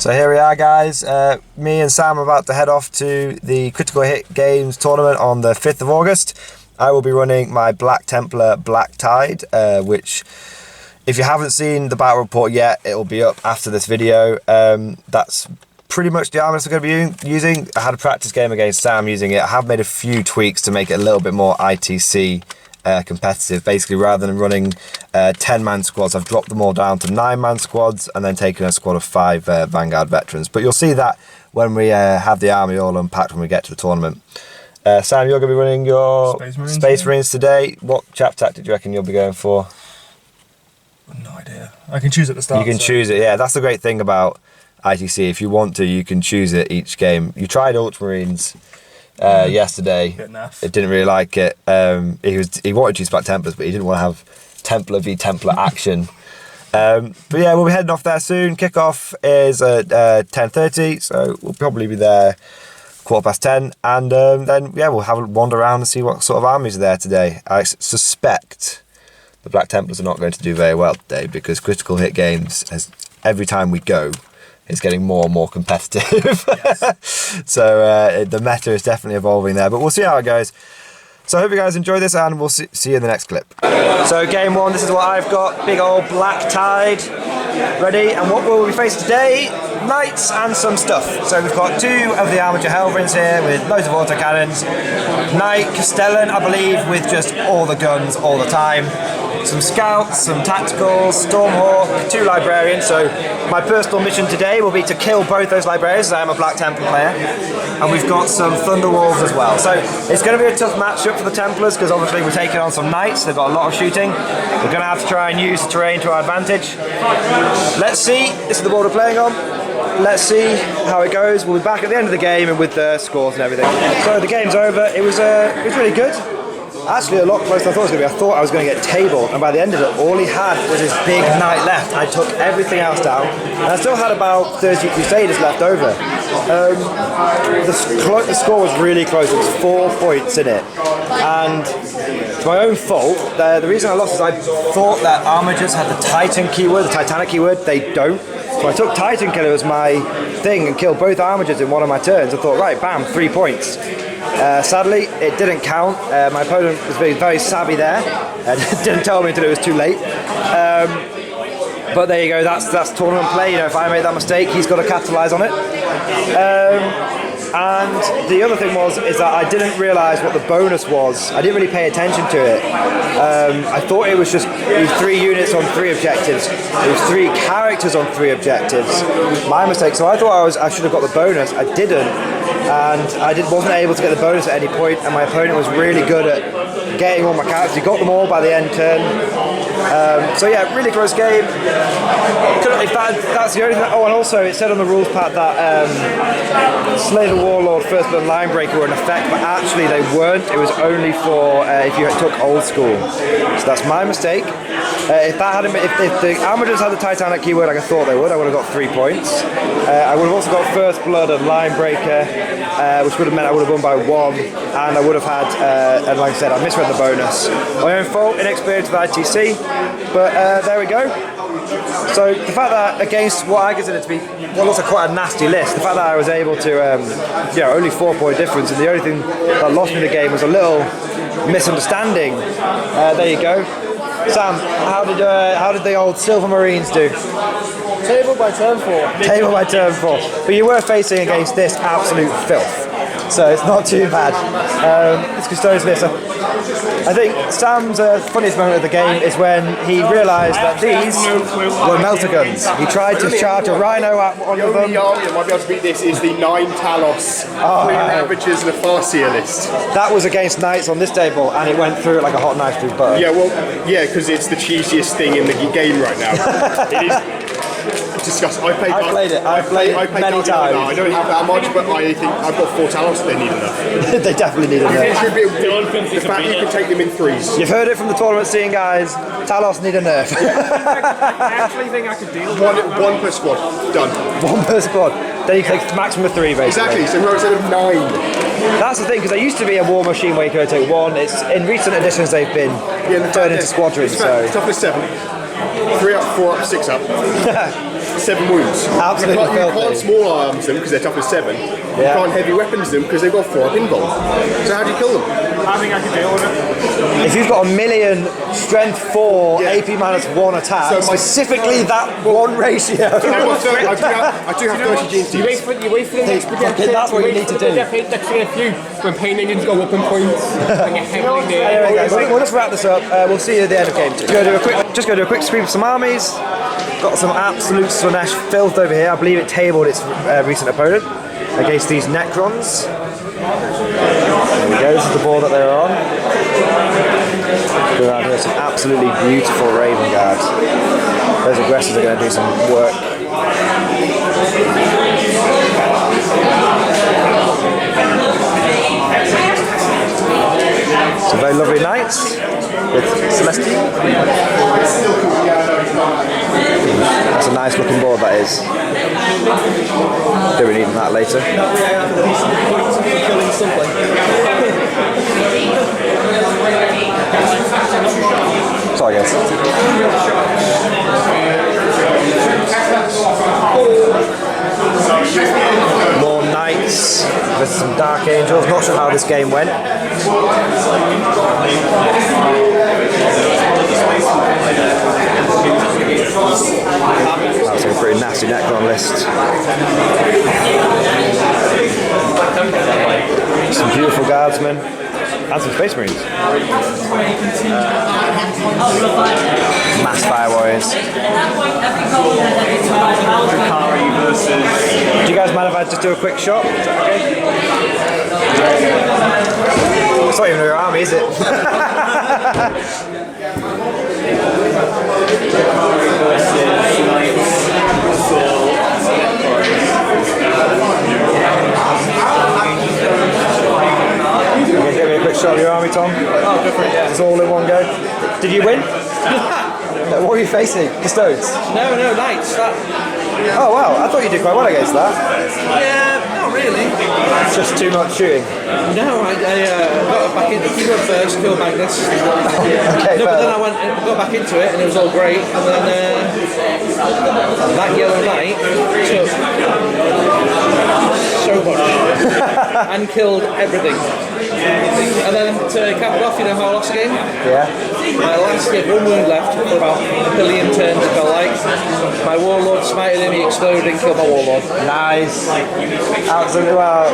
So here we are, guys. Me and Sam are about to head off to the Critical Hit Games tournament on the 5th of August. I will be running my Black Templar Black Tide, which, if you haven't seen the battle report yet, it will be up after this video. That's pretty much the army I'm going to be using. I had a practice game against Sam using it. I have made a few tweaks to make it a little bit more ITC competitive. Basically, rather than running 10-man squads, I've dropped them all down to 9-man squads and then taken a squad of 5 Vanguard veterans. But you'll see that when we have the army all unpacked when we get to the tournament. Sam, you're going to be running your Space Marines today. What chap tactic do you reckon you'll be going for? No idea. I can choose at the start. You can choose it, yeah. That's the great thing about ITC. If you want to, you can choose it each game. You tried Ultramarines yesterday. It didn't really like it. He wanted to use Black Templars, but he didn't want to have Templar v Templar action. But yeah, we'll be heading off there soon. Kickoff is at 10:30, so we'll probably be there 10:15, and then yeah, we'll have a wander around and see what sort of armies are there today. I suspect the Black Templars are not going to do very well today because Critical Hit Games, every time we go, it's getting more and more competitive. Yes. So the meta is definitely evolving there, but we'll see how it goes. So I hope you guys enjoy this, and we'll see you in the next clip. So game one, this is what I've got. Big old Black Tide ready, and what will we face today? Knights and some stuff. So we've got 2 of the Armature Helverins here with loads of autocannons. Knight Castellan, I believe, with just all the guns all the time. Some scouts, some tacticals, Stormhawk, 2 librarians. So my personal mission today will be to kill both those librarians, as I am a Black Templar player. And we've got some Thunderwolves as well. So it's going to be a tough matchup for the Templars because obviously we're taking on some Knights. They've got a lot of shooting. We're going to have to try and use the terrain to our advantage. Let's see. This is the board we're playing on. Let's see how it goes. We'll be back at the end of the game and with the scores and everything. So the game's over. It was really good. Actually, a lot closer than I thought it was going to be. I thought I was going to get tabled, and by the end of it, all he had was his big knight left. I took everything else down, and I still had about 30 Crusaders left over. The score was really close. There was 4 points in it, and it's my own fault. The reason I lost is I thought that Armigers had the Titan keyword, the Titanic keyword. They don't. So I took Titan Killer as my thing and killed both Armigers in one of my turns. I thought, right, bam, 3 points. Sadly, it didn't count. My opponent was being very savvy there. Didn't tell me until it was too late. But there you go. That's tournament play. You know, if I make that mistake, he's got to capitalise on it. And the other thing is that I didn't realise what the bonus was. I didn't really pay attention to it. I thought it was 3 units on 3 objectives. It was 3 characters on 3 objectives. My mistake. So I thought I should have got the bonus. I didn't, and I wasn't able to get the bonus at any point. And my opponent was really good at getting all my characters. He got them all by the end turn. So yeah, really close game. That's the only thing. Oh, and also it said on the rules pad that Slay the Warlord, First Blood, and Linebreaker were in effect, but actually they weren't. It was only for if you took Old School. So that's my mistake. If the Armigers had the Titanic keyword like I thought they would, I would have got 3 points. I would have also got First Blood and Linebreaker, which would have meant I would have won by 1, and I would have had, and like I said, I misread the bonus. My own fault, inexperience with ITC, but there we go. So the fact that against what I consider to be what looks like quite a nasty list, the fact that I was able to, only 4-point difference, and the only thing that lost me the game was a little misunderstanding. There you go. Sam, how did the old Silver Marines do? Table by turn 4. Table by turn 4. But you were facing against this absolute filth, so it's not too bad. It's Custodian's list. I think Sam's funniest moment of the game is when he realised that these were melter guns. He tried to charge a Rhino at one of them. The only army that might be able to beat this is the 9 Talos, Queen Averages and a Farseer list. That was against Knights on this table, and it went through it like a hot knife through butter. Yeah, well, yeah, because it's the cheesiest thing in the game right now. It is disgusting. I've played it many times. I don't have that much, but I think I've got 4 Talos. They need enough. They definitely need enough. The fact you can take them in 3s. You've heard it from the tournament scene, guys. Talos need a nerf. I actually think I could deal with that. One per squad. Done. 1 per squad. Then you take maximum of 3, basically. Exactly. So we're instead of 9. That's the thing, because there used to be a war machine where you could take 1. It's in recent editions they've been turned into squadrons. So toughness 7. 3 up, 4 up, 6 up. 7 wounds. Absolutely You can't small arms them because they're tough as 7. You can't heavy weapons them because they've got 4 pinball. So how do you kill them? I think I can deal with it. If you've got 1,000,000 strength 4, AP -1 attack, So specifically that one ratio. I do have 30 genes. You wait for That's what you need to do. When pain engines go up in points and you're heavily near. Anyway, guys, we'll just wrap this up. We'll see you at the end of game 2. Just go do a quick sweep of some armies. Got some absolute Slanesh filth over here. I believe it tabled its recent opponent against these Necrons. There we go, this is the board that they're on. Go around here, some absolutely beautiful Raven Guards. Those aggressors are going to do some work. Some very lovely knights with Celestine. That's a nice looking board, that is. Don't really need that later. Sorry guys. More knights with some dark angels. Not sure how this game went. That's a pretty nasty Necron list. Some beautiful guardsmen and some space marines. Mass fire warriors. Do you guys mind if I just do a quick shot? Is that okay? It's not even your army, is it? Okay, give me a quick shot of your army, Tom. Oh, go for it, yeah. It's all in one go. Did you win? What were you facing? Custodes? No, knights. Oh wow, I thought you did quite well against that. Yeah, not really. It's just too much shooting. No, I got back into the keyboard first, killed Magnus. Okay, No, but then I got back into it and it was all great. And then that yellow knight took so much and killed everything. And then to cap it off, you know how I lost the game? Yeah. My last hit, 1 wound left for about 1 billion turns, it felt like. My warlord smited him, he exploded and killed my warlord. Nice. Absolutely. Well,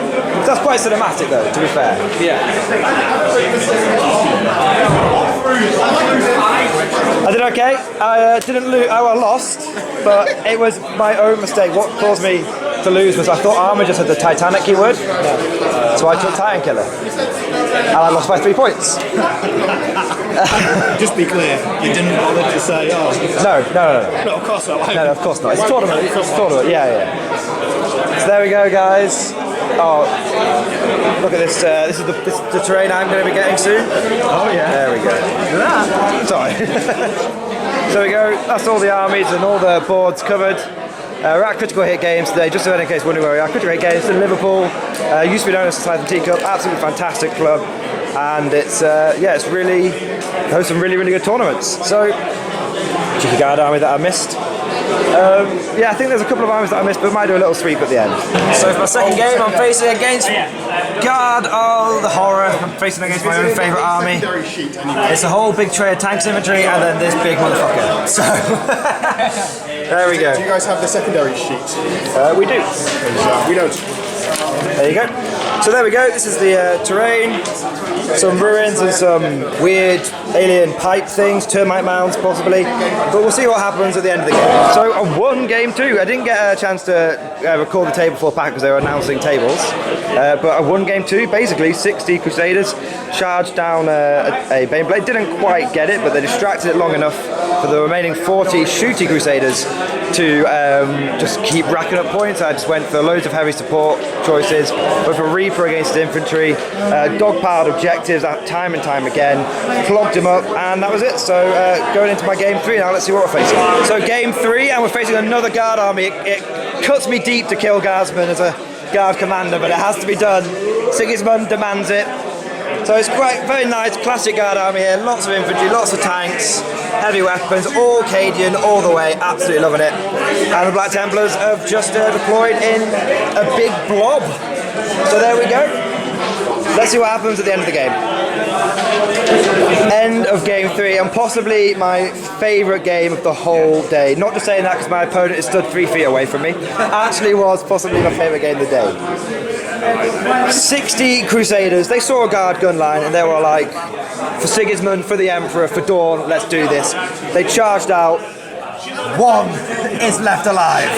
that's quite cinematic though, to be fair. Yeah. I did okay. I didn't lose. I lost, but it was my own mistake. What caused me to lose was I thought Armour just had the Titanic keyword, so I took Titan Killer, and I lost by 3 points. Just be clear, you didn't bother to say, oh. No. No, of course not. No, of course not. It's a tournament. It's a tournament. Yeah. So there we go, guys. Oh, look at this. This is the terrain I'm going to be getting soon. Oh yeah. There we go. Sorry. So we go. That's all the armies and all the boards covered. We're at Critical Hit Games today, just so in case wondering where we are. Critical Hit Games in Liverpool. Used to be known as the Titan Teacup. Absolutely fantastic club, and it's it's really hosts some really good tournaments. So, cheeky guard army that I missed. I think there's a couple of armies that I missed, but might do a little sweep at the end. So for my second game, I'm facing against Guard of the Horror. I'm facing against my own favourite army. It's a whole big tray of tanks infantry, and then this big motherfucker. So there we go. Do you guys have the secondary sheet? We do. We don't. There you go. So there we go. This is the terrain. Some ruins and some weird alien pipe things, termite mounds possibly. But we'll see what happens at the end of the game. So I won game 2. I didn't get a chance to record the table for pack because they were announcing tables. But I won game 2. Basically, 60 Crusaders charged down a Baneblade. Didn't quite get it, but they distracted it long enough for the remaining 40 Shooty Crusaders to just keep racking up points. I just went for loads of heavy support choices, went for Reaper against infantry, dogpiled objectives time and time again, clogged him up, and that was it. So going into my game 3 now, let's see what we're facing. So game 3, and we're facing another guard army. It cuts me deep to kill guardsmen as a guard commander, but it has to be done. Sigismund demands it. So it's quite very nice, classic guard army here, lots of infantry, lots of tanks. heavy weapons, all Cadian, all the way, absolutely loving it. And the Black Templars have just deployed in a big blob. So there we go. Let's see what happens at the end of the game. End of game 3, and possibly my favourite game of the whole day. Not just saying that because my opponent is stood 3 feet away from me. Actually was possibly my favourite game of the day. 60 Crusaders, they saw a guard gun line and they were like, for Sigismund, for the Emperor, for Dawn, let's do this. They charged out. One is left alive.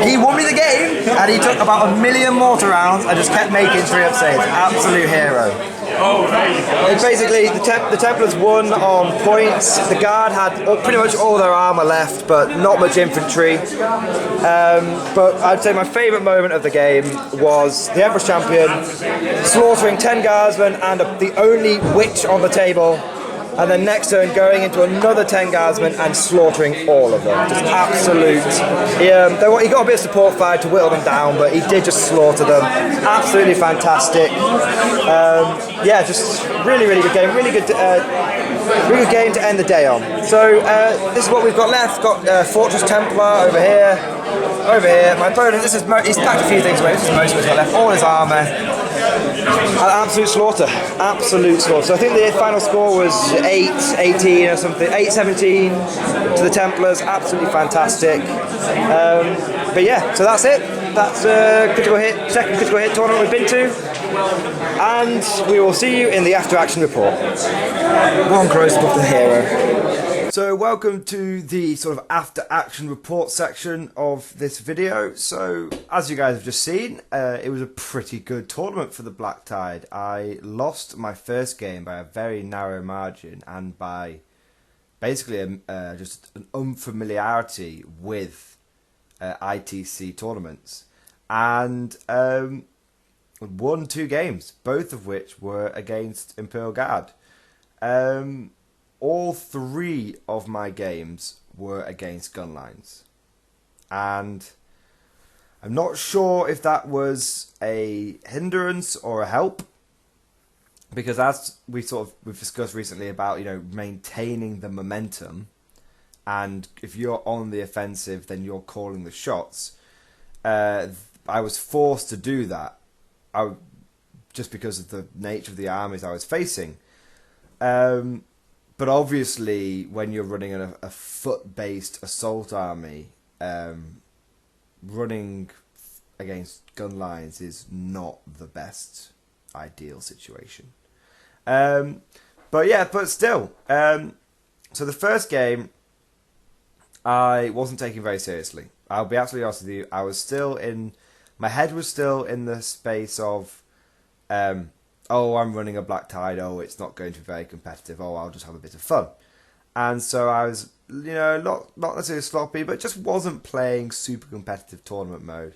He won me the game, and he took about 1 million mortar rounds and just kept making 3-up saves. Absolute hero. And basically, the Templars won on points. The Guard had pretty much all their armour left, but not much infantry. But I'd say my favourite moment of the game was the Emperor's Champion slaughtering 10 Guardsmen and the only witch on the table. And then next turn going into another 10 Guardsmen and slaughtering all of them. Just absolute. He got a bit of support fire to whittle them down, but he did just slaughter them. Absolutely fantastic. Yeah, just really, really good game. Really good game to end the day on. So this is what we've got left. Got Fortress Templar over here. Over here. My opponent, he's packed a few things away. This is most of what's got left. All his armour. An absolute slaughter. Absolute slaughter. So I think the final score was 8-18 or something. 8-17 to the Templars. Absolutely fantastic. But yeah, so that's it. That's second critical hit tournament we've been to. And we will see you in the after action report. One close up of the hero. So welcome to the sort of after action report section of this video. So as you guys have just seen, it was a pretty good tournament for the Black Tide. I lost my first game by a very narrow margin and by basically just an unfamiliarity with ITC tournaments, and won 2 games, both of which were against Imperial Guard. All 3 of my games were against gun lines, and I'm not sure if that was a hindrance or a help, because as we've discussed recently about, you know, maintaining the momentum, and if you're on the offensive then you're calling the shots. I was forced to do that just because of the nature of the armies I was facing. But obviously, when you're running a foot-based assault army, running against gun lines is not the best ideal situation. But still. So the first game, I wasn't taking very seriously. I'll be absolutely honest with you. My head was still in the space of, oh, I'm running a Black Tide, oh, it's not going to be very competitive, oh, I'll just have a bit of fun. And so I was, you know, not necessarily sloppy, but just wasn't playing super competitive tournament mode.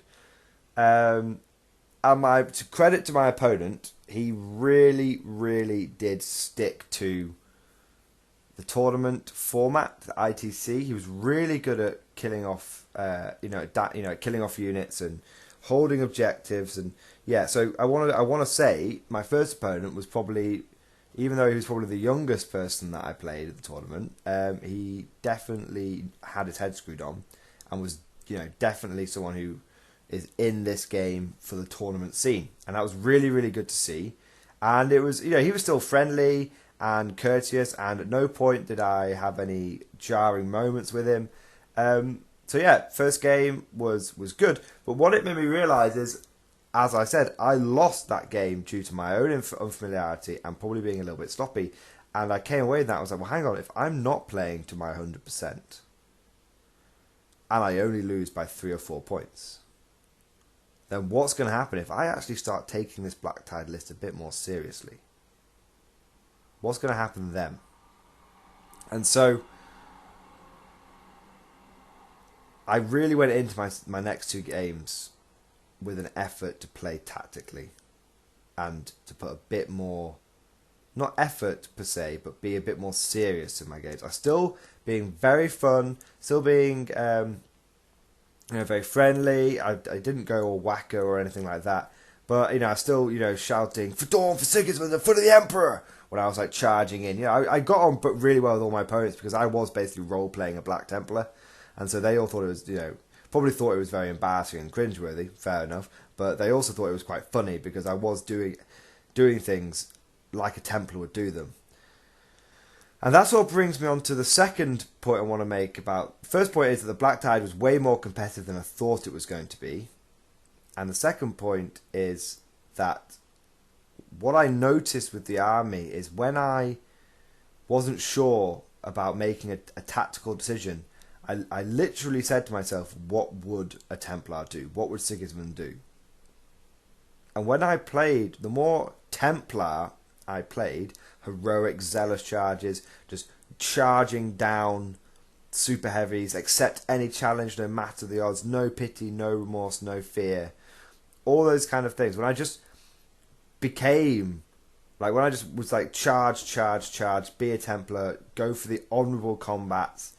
And to credit to my opponent, he really, really did stick to the tournament format, the ITC. He was really good at killing off, killing off units and holding objectives. And yeah, so I want to say my first opponent was probably, even though he was probably the youngest person that I played at the tournament, he definitely had his head screwed on and was, you know, definitely someone who is in this game for the tournament scene. And that was really, really good to see. And it was, you know, he was still friendly and courteous, and at no point did I have any jarring moments with him. So yeah, first game was good. But what it made me realise is, as I said, I lost that game due to my own unfamiliarity and probably being a little bit sloppy. And I came away with that, I was like, well, hang on, if I'm not playing to my 100% and I only lose by 3 or 4 points, then what's going to happen if I actually start taking this Black Tide list a bit more seriously? What's going to happen then? And so I really went into my next 2 games with an effort to play tactically and to put a bit more, not effort per se, but be a bit more serious in my games. I still being very fun, still being very friendly. I didn't go all wacko or anything like that, But, I was still, shouting, for Dawn, for Sigismund, the foot of the Emperor, when I was, charging in. I got on but really well with all my opponents because I was basically role-playing a Black Templar. And so they all thought it was, probably thought it was very embarrassing and cringeworthy, fair enough. But they also thought it was quite funny because I was doing things like a Templar would do them. And that sort of brings me on to the second point I want to make about... The first point is that the Black Tide was way more competitive than I thought it was going to be. And the second point is that what I noticed with the army is when I wasn't sure about making a tactical decision, I literally said to myself, what would a Templar do? What would Sigismund do? And when I played, the more Templar I played, heroic, zealous charges, just charging down super heavies, accept any challenge no matter the odds, no pity, no remorse, no fear, all those kind of things. When I just became, when I just was charge, be a Templar, go for the honourable combats,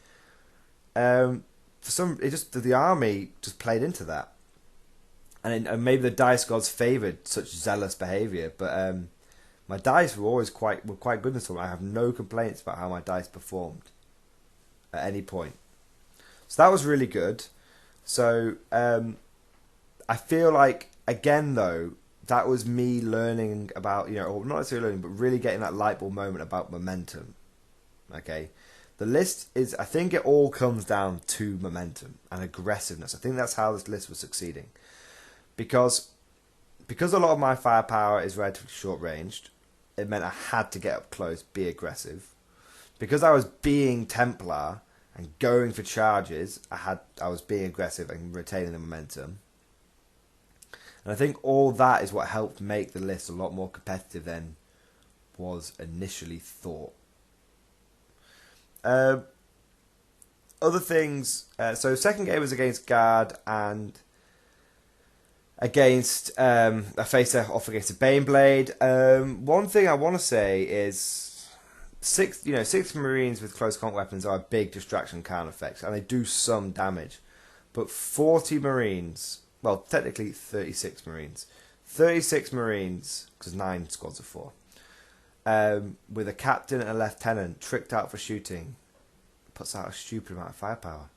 the army just played into that. And maybe the dice gods favoured such zealous behaviour, but my dice were quite good in this one. I have no complaints about how my dice performed at any point. So that was really good. So I feel like, again though, that was me learning about, or not necessarily learning, but really getting that light bulb moment about momentum. Okay? The list is, I think it all comes down to momentum and aggressiveness. I think that's how this list was succeeding. Because a lot of my firepower is relatively short-ranged, it meant I had to get up close, be aggressive. Because I was being Templar and going for charges, I was being aggressive and retaining the momentum. And I think all that is what helped make the list a lot more competitive than was initially thought. Other things, so second game was against Guard and against I faced off against a Baneblade. One thing I want to say is six Marines with close combat weapons are a big distraction counter effect, and they do some damage. But 40 Marines, well, technically 36 Marines, because 9 squads of 4, with a captain and a lieutenant tricked out for shooting, puts out a stupid amount of firepower.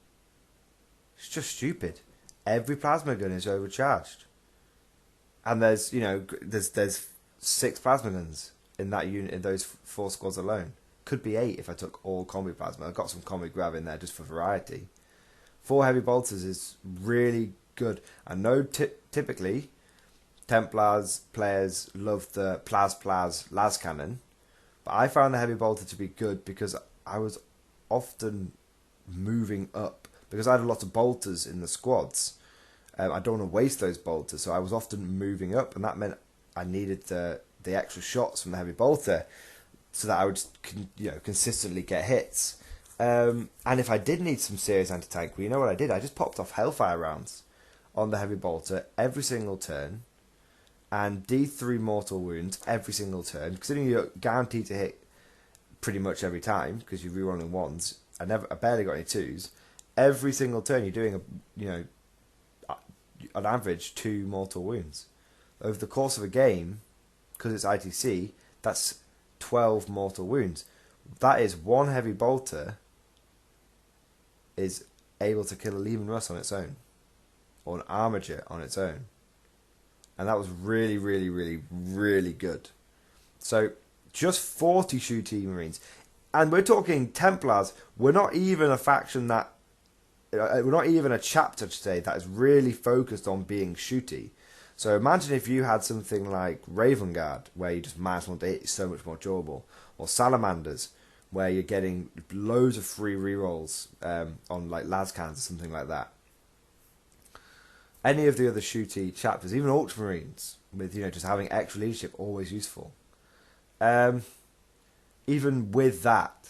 It's just stupid. Every plasma gun is overcharged. And there's 6 plasma guns in that unit, in those 4 squads alone. Could be 8 if I took all combi plasma. I've got some combi grav in there just for variety. 4 heavy bolters is really good. I know typically Templars players love the plas las cannon, but I found the heavy bolter to be good because I was often moving up. Because I had a lot of bolters in the squads, I don't want to waste those bolters, so I was often moving up, and that meant I needed the extra shots from the heavy bolter so that I would consistently get hits. And if I did need some serious anti-tank, well, you know what I did? I just popped off Hellfire rounds on the heavy bolter every single turn, and D3 mortal wounds every single turn, considering you're guaranteed to hit pretty much every time because you're rerolling 1s. I barely got any 2s. Every single turn you're doing on average 2 mortal wounds. Over the course of a game, because it's ITC, that's 12 mortal wounds. That is 1 heavy bolter is able to kill a Lehman Russ on its own, or an Armiger on its own. And that was really, really, really, really good. So, just 40 shooty Marines. And we're talking Templars. We're not even a faction that... We're not even a chapter today that is really focused on being shooty. So imagine if you had something like Raven Guard, where you just -1 to hit is so much more durable. Or Salamanders, where you're getting loads of free rerolls on Lascans or something like that. Any of the other shooty chapters, even Ultramarines, with just having extra leadership, always useful. Even with that,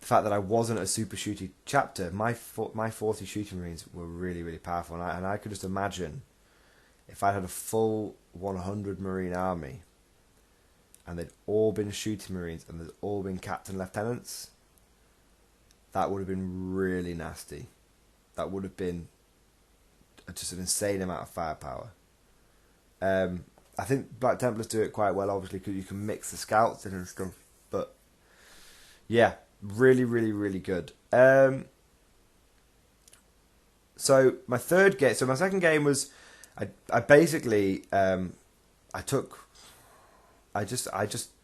the fact that I wasn't a super shooty chapter, my 40 shooting Marines were really, really powerful. And I could just imagine if I had a full 100 Marine army and they'd all been shooting Marines and they'd all been captain lieutenants, that would have been really nasty. That would have been just an insane amount of firepower. I think Black Templars do it quite well, obviously, because you can mix the scouts in and stuff. But yeah, really, really, really good. So my third game, so my second game was, I basically,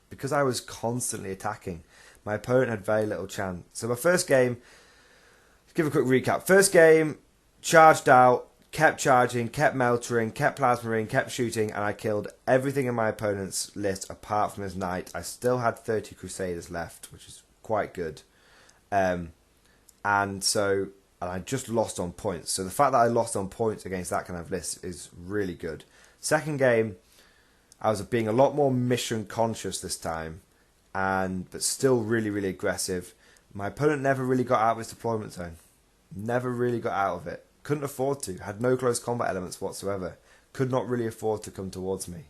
because I was constantly attacking, my opponent had very little chance. So my first game, let's give a quick recap. First game, charged out, kept charging, kept meltering, kept plasmering, kept shooting, and I killed everything in my opponent's list apart from his knight. I still had 30 Crusaders left, which is quite good. And I just lost on points. So the fact that I lost on points against that kind of list is really good. Second game, I was being a lot more mission conscious this time, but still really, really aggressive. My opponent never really got out of his deployment zone. Never really got out of it. Couldn't afford to. Had no close combat elements whatsoever. Could not really afford to come towards me.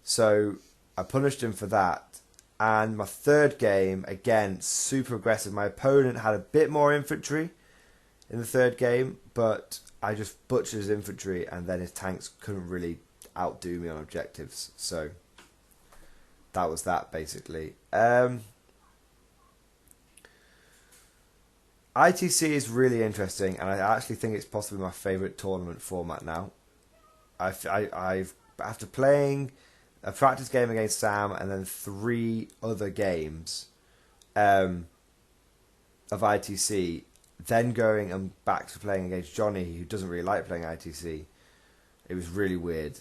So I punished him for that. And my third game, again, super aggressive. My opponent had a bit more infantry in the third game, but I just butchered his infantry, and then his tanks couldn't really outdo me on objectives. So that was that, basically. ITC is really interesting, and I actually think it's possibly my favourite tournament format now. After playing a practice game against Sam and then 3 other games of ITC, then going and back to playing against Johnny, who doesn't really like playing ITC, it was really weird,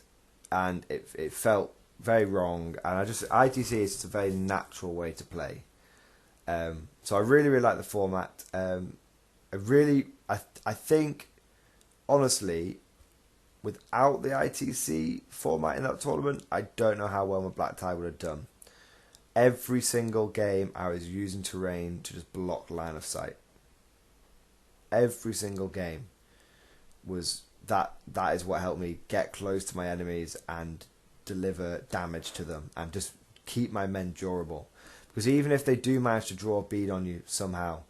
and it felt very wrong. And ITC is just a very natural way to play. So I really, really like the format. I think, honestly, without the ITC format in that tournament, I don't know how well my Black Tide would have done. Every single game, I was using terrain to just block line of sight. Every single game was that is what helped me get close to my enemies and deliver damage to them and just keep my men durable. Because even if they do manage to draw a bead on you somehow,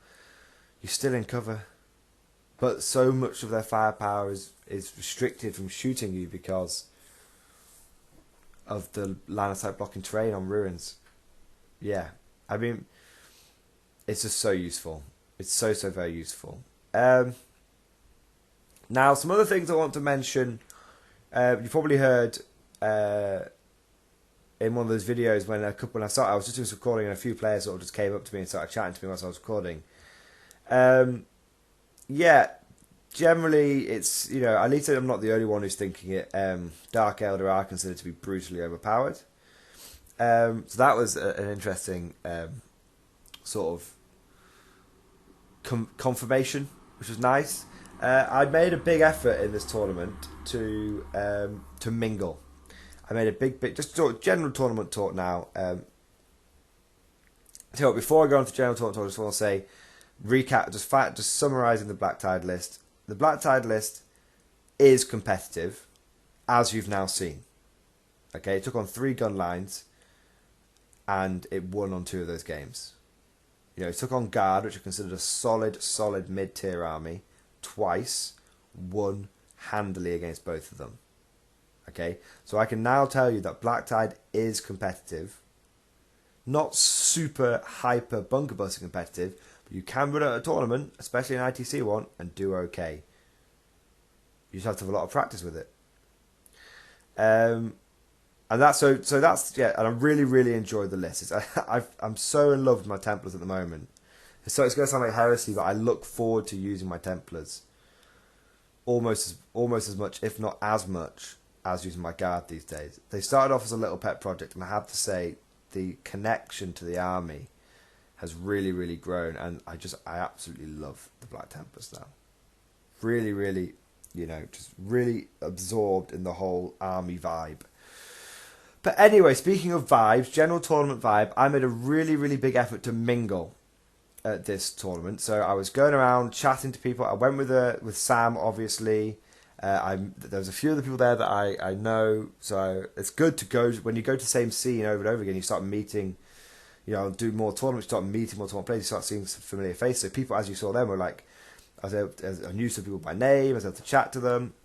you're still in cover. But so much of their firepower is restricted from shooting you because of the line of sight blocking terrain on ruins. Yeah, I mean, it's just so useful. It's so very useful. Now, some other things I want to mention. You probably heard in one of those videos when I was just doing some recording and a few players sort of just came up to me and started chatting to me whilst I was recording. Yeah, generally it's, at least I'm not the only one who's thinking it. Dark Elder are considered to be brutally overpowered. So that was an interesting sort of confirmation, which was nice. I made a big effort in this tournament to mingle. I made a big just sort of general tournament talk now. So before I go on to general tournament talk, I just want to say, recap, just summarising the Black Tide list. The Black Tide list is competitive, as you've now seen. Okay, it took on 3 gun lines, and it won on 2 of those games. It took on Guard, which are considered a solid mid-tier army, twice, won handily against both of them. Okay, so I can now tell you that Black Tide is competitive. Not super hyper bunker busting competitive, but you can run at a tournament, especially an ITC one, and do okay. You just have to have a lot of practice with it. And that's and I really enjoyed the list. I'm so in love with my Templars at the moment. So it's going to sound like heresy, but I look forward to using my Templars almost as much, if not as much, as using my Guard these days. They started off as a little pet project, and I have to say the connection to the army has really, really grown, and I absolutely love the Black Templars now. Really, really, just really absorbed in the whole army vibe. But anyway, speaking of vibes, general tournament vibe, I made a really, really big effort to mingle at this tournament. So I was going around chatting to people. I went with Sam, obviously. There's a few other people there that I know, so it's good to go. When you go to the same scene over and over again, you start meeting, do more tournaments, you start meeting more tournament players, you start seeing some familiar faces. So people, as you saw them, were like, I knew some people by name, I was able to chat to them.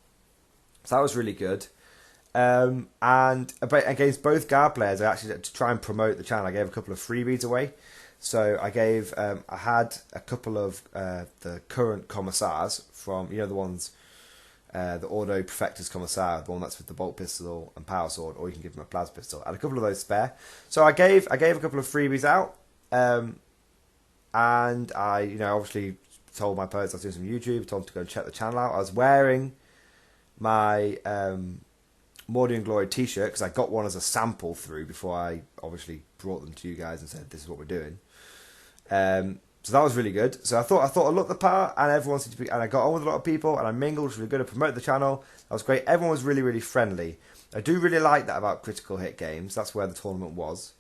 So that was really good. And against both guard players, I actually, to try and promote the channel, I gave a couple of freebies away. So I gave, I had a couple of the current commissars from, you know, the ones, the Auto Perfector's Commissar, the one that's with the bolt pistol and power sword, or you can give them a plasma pistol. I had a couple of those spare. So I gave a couple of freebies out, and I, you know, obviously told my posts I was doing some YouTube, told them to go and check the channel out. I was wearing my Mordian Glory t-shirt because I got one as a sample through before I obviously brought them to you guys and said this is what we're doing. So that was really good. So I thought I looked the part, and everyone seemed to be, and I got on with a lot of people, and I mingled, which was really good to promote the channel. That was great. Everyone was really, really friendly. I do really like that about Critical Hit Games. That's where the tournament was.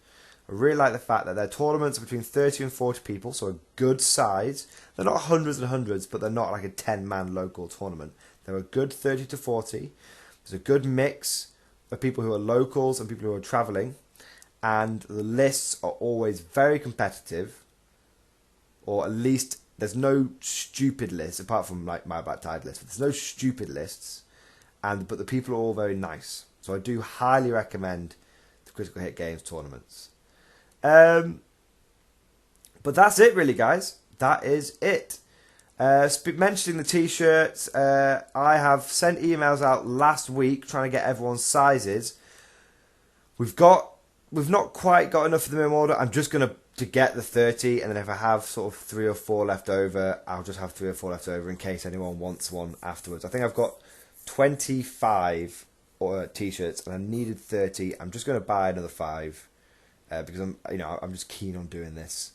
I really like the fact that their tournaments are between 30 and 40 people, so a good size. They're not hundreds and hundreds, but they're not like a 10-man local tournament. They're a good 30 to 40. There's a good mix of people who are locals and people who are travelling, and the lists are always very competitive. Or at least there's no stupid lists, apart from like my Black Tide list. But there's no stupid lists, but the people are all very nice. So I do highly recommend the Critical Hit Games tournaments. But that's it, really, guys. That is it. Mentioning the t-shirts, I have sent emails out last week trying to get everyone's sizes. We've not quite got enough of them in order. I'm just going to get the 30, and then if I have sort of 3 or 4 left over, I'll just have 3 or 4 left over in case anyone wants one afterwards. I think I've got 25 t-shirts, and I needed 30. I'm just going to buy another 5 because I'm just keen on doing this.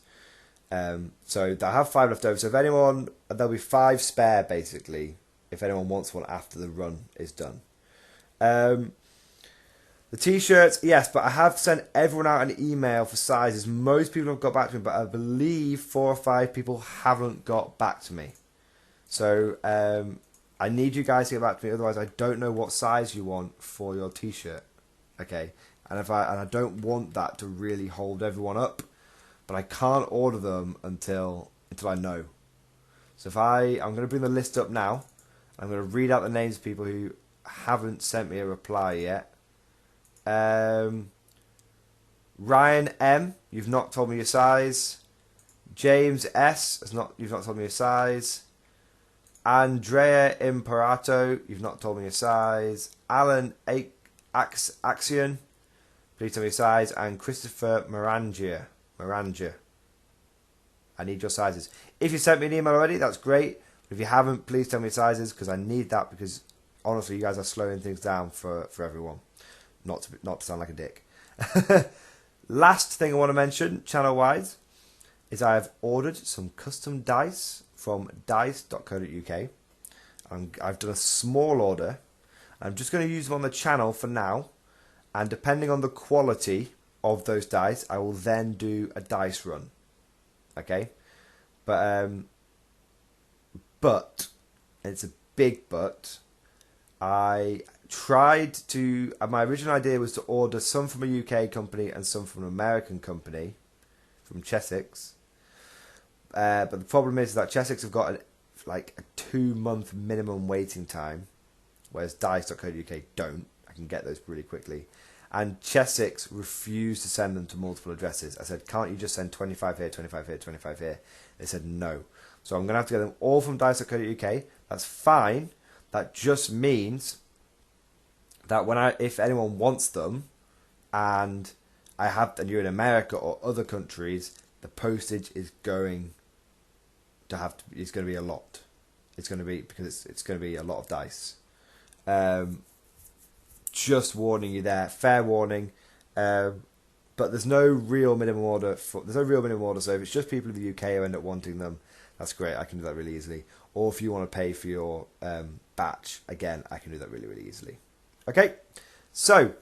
So I have 5 left over. So if anyone, there'll be 5 spare basically. If anyone wants one after the run is done. The t-shirts, yes, but I have sent everyone out an email for sizes. Most people have got back to me, but I believe 4 or 5 people haven't got back to me. So I need you guys to get back to me. Otherwise, I don't know what size you want for your t-shirt. Okay, and I don't want that to really hold everyone up, but I can't order them until I know. So I'm going to bring the list up now. I'm going to read out the names of people who haven't sent me a reply yet. Ryan M, you've not told me your size. James S, you've not told me your size. Andrea Imperato, you've not told me your size. Alan Axion, please tell me your size. And Christopher Maranja. I need your sizes. If you sent me an email already, that's great. If you haven't, please tell me your sizes, because I need that, because honestly, you guys are slowing things down for everyone. Not to sound like a dick. Last thing I want to mention, channel-wise, is I have ordered some custom dice from dice.co.uk. I've done a small order. I'm just going to use them on the channel for now. And depending on the quality of those dice, I will then do a dice run. Okay? But it's a big but. I tried to... my original idea was to order some from a UK company and some from an American company, from Chessex. But the problem is that Chessex have got a 2-month minimum waiting time, whereas dice.co.uk don't. I can get those really quickly. And Chessex refused to send them to multiple addresses. I said, can't you just send 25 here, 25 here, 25 here? They said no. So I'm going to have to get them all from dice.co.uk. That's fine. That just means that if anyone wants them, and you're in America or other countries, the postage is going to be a lot. It's going to be, because it's going to be a lot of dice. Just warning you there, fair warning. But there's no real minimum order. So if it's just people in the UK who end up wanting them, that's great. I can do that really easily. Or if you want to pay for your batch, again, I can do that really, really easily. Okay, so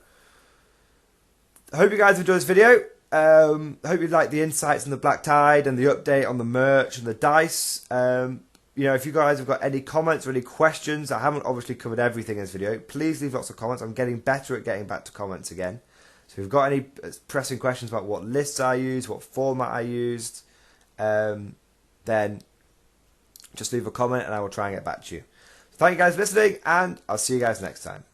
I hope you guys enjoyed this video. I hope you liked the insights on the Black Tide and the update on the merch and the dice. If you guys have got any comments or any questions, I haven't obviously covered everything in this video. Please leave lots of comments. I'm getting better at getting back to comments again. So if you've got any pressing questions about what lists I used, what format I used, then just leave a comment and I will try and get back to you. So thank you guys for listening, and I'll see you guys next time.